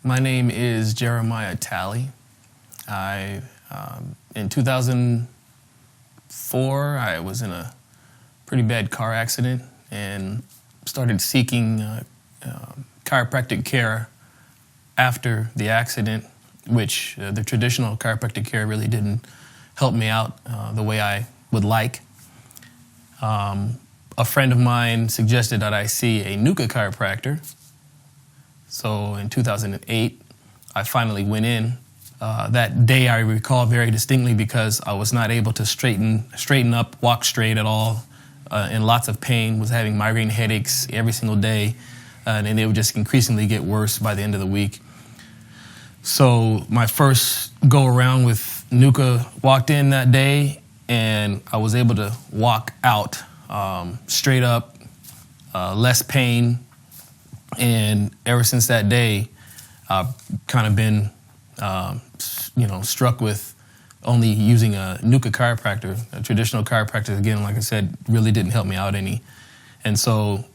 My name is Jeremiah Talley. In 2004, I was in a pretty bad car accident and started seeking chiropractic care after the accident, which the traditional chiropractic care really didn't help me out the way I would like. A friend of mine suggested that I see a NUCCA chiropractor. So in 2008, I finally went in. That day I recall very distinctly because I was not able to straighten up, walk straight at all, in lots of pain, was having migraine headaches every single day, and it would just increasingly get worse by the end of the week. So my first go around with NUCCA, walked in that day, and I was able to walk out straight up, less pain. And ever since that day, I've kind of been, struck with only using a NUCCA chiropractor. A traditional chiropractor, again, like I said, really didn't help me out any. And so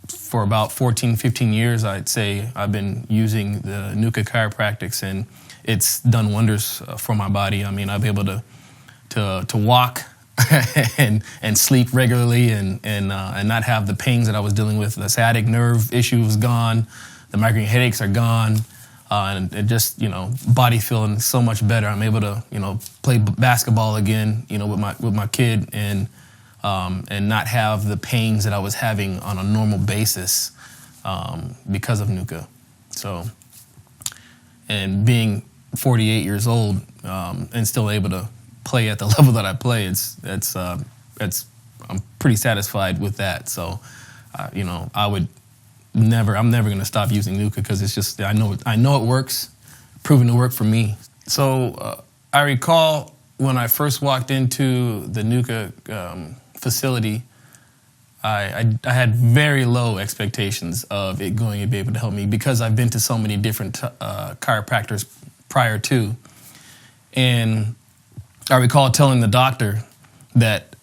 for about 14, 15 years, I'd say I've been using the NUCCA chiropractics, and it's done wonders for my body. I mean, I've been able to walk and sleep regularly and not have the pains that I was dealing with. The sciatic nerve issue is gone. The migraine headaches are gone. And it just, body feeling so much better. I'm able to, play basketball again, with my kid and not have the pains that I was having on a normal basis because of NUCCA. So, and being 48 years old and still able to play at the level that I play, I'm pretty satisfied with that. So, I'm never going to stop using NUCCA because it's just, I know it works, proven to work for me. So I recall when I first walked into the NUCCA facility, I had very low expectations of it going to be able to help me because I've been to so many different chiropractors prior to. And I recall telling the doctor that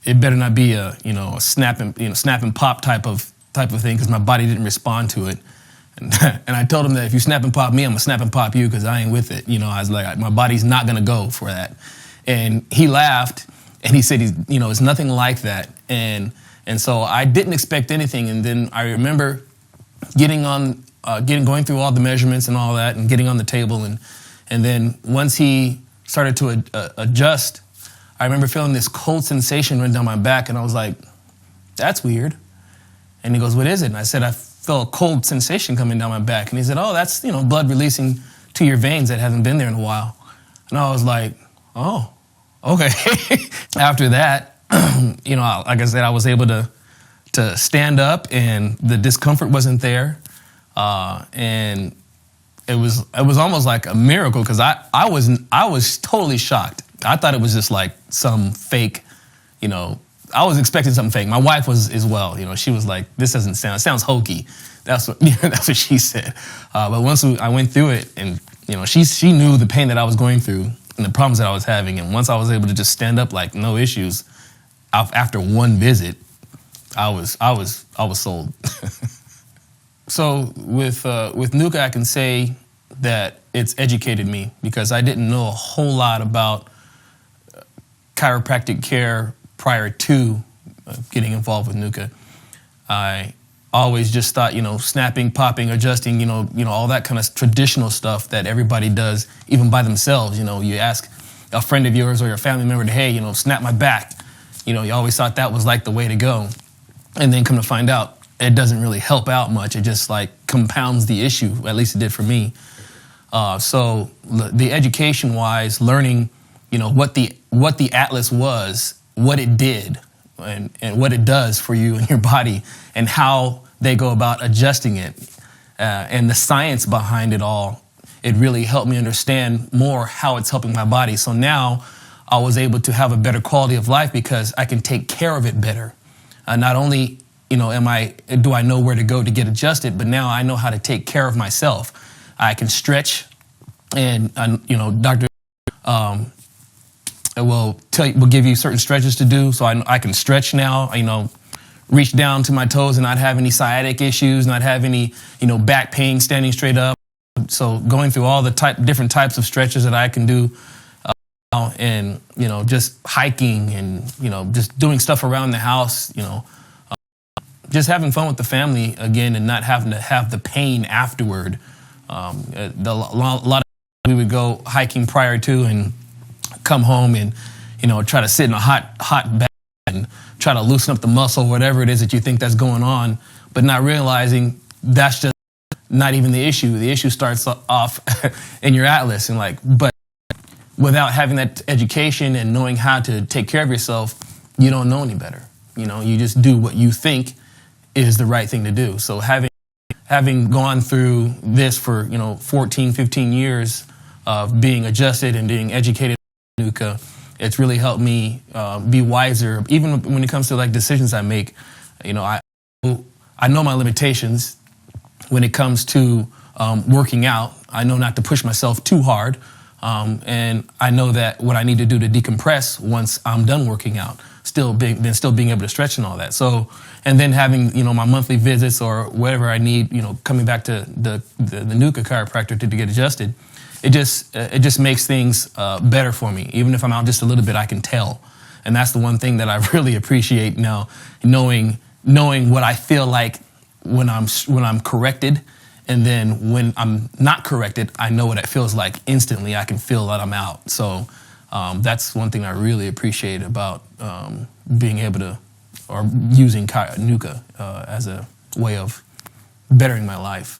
it better not be a snap and pop type of thing because my body didn't respond to it. And I told him that if you snap and pop me, I'm gonna snap and pop you because I ain't with it. I was like, my body's not gonna go for that. And he laughed and he said, it's nothing like that. And so I didn't expect anything. And then I remember going through all the measurements and all that and getting on the table. And then once he started to adjust, I remember feeling this cold sensation run down my back, and I was like, that's weird. And he goes, what is it? And I said, I felt a cold sensation coming down my back. And he said, oh, that's, blood releasing to your veins that hasn't been there in a while. And I was like, oh, okay. After that, like I said, I was able to stand up and the discomfort wasn't there. And it was almost like a miracle because I was totally shocked. I thought it was just like some fake, I was expecting something fake. My wife was as well. She was like, this doesn't sound, it sounds hokey. That's what she said. But once I went through it and, she knew the pain that I was going through and the problems that I was having. And once I was able to just stand up like no issues, after one visit, I was sold. So with NUCCA, I can say that it's educated me because I didn't know a whole lot about chiropractic care prior to getting involved with NUCCA. I always just thought, snapping, popping, adjusting, all that kind of traditional stuff that everybody does, even by themselves. You ask a friend of yours or your family member to, hey, snap my back. You always thought that was like the way to go. And then come to find out, it doesn't really help out much. It just like compounds the issue. At least it did for me. So the education-wise, learning, what the atlas was, what it did, and what it does for you and your body, and how they go about adjusting it, and the science behind it all. It really helped me understand more how it's helping my body. So now I was able to have a better quality of life because I can take care of it better. Not only do I know where to go to get adjusted, but now I know how to take care of myself. I can stretch, and doctor will give you certain stretches to do. So I can stretch now, reach down to my toes and not have any sciatic issues, not have any, back pain standing straight up. So going through all the different types of stretches that I can do, and just hiking and just doing stuff around the house, just having fun with the family again, and not having to have the pain afterward. A lot of we would go hiking prior to and come home and try to sit in a hot bath and try to loosen up the muscle, whatever it is that you think that's going on, but not realizing that's just not even the issue. The issue starts off in your atlas, and but without having that education and knowing how to take care of yourself, you don't know any better. You just do what you think is the right thing to do. So having gone through this for 14, 15 years of being adjusted and being educated in NUCCA, it's really helped me be wiser, even when it comes to decisions I make. I know my limitations when it comes to working out. I know not to push myself too hard. And I know that what I need to do to decompress once I'm done working out, still being able to stretch and all that. So, and then having, my monthly visits or whatever I need, coming back to the NUCCA chiropractor to get adjusted, it just makes things better for me. Even if I'm out just a little bit, I can tell. And that's the one thing that I really appreciate now, knowing what I feel like when I'm corrected. And then when I'm not corrected, I know what it feels like instantly. I can feel that I'm out. So that's one thing I really appreciate about being able to, or using NUCCA as a way of bettering my life.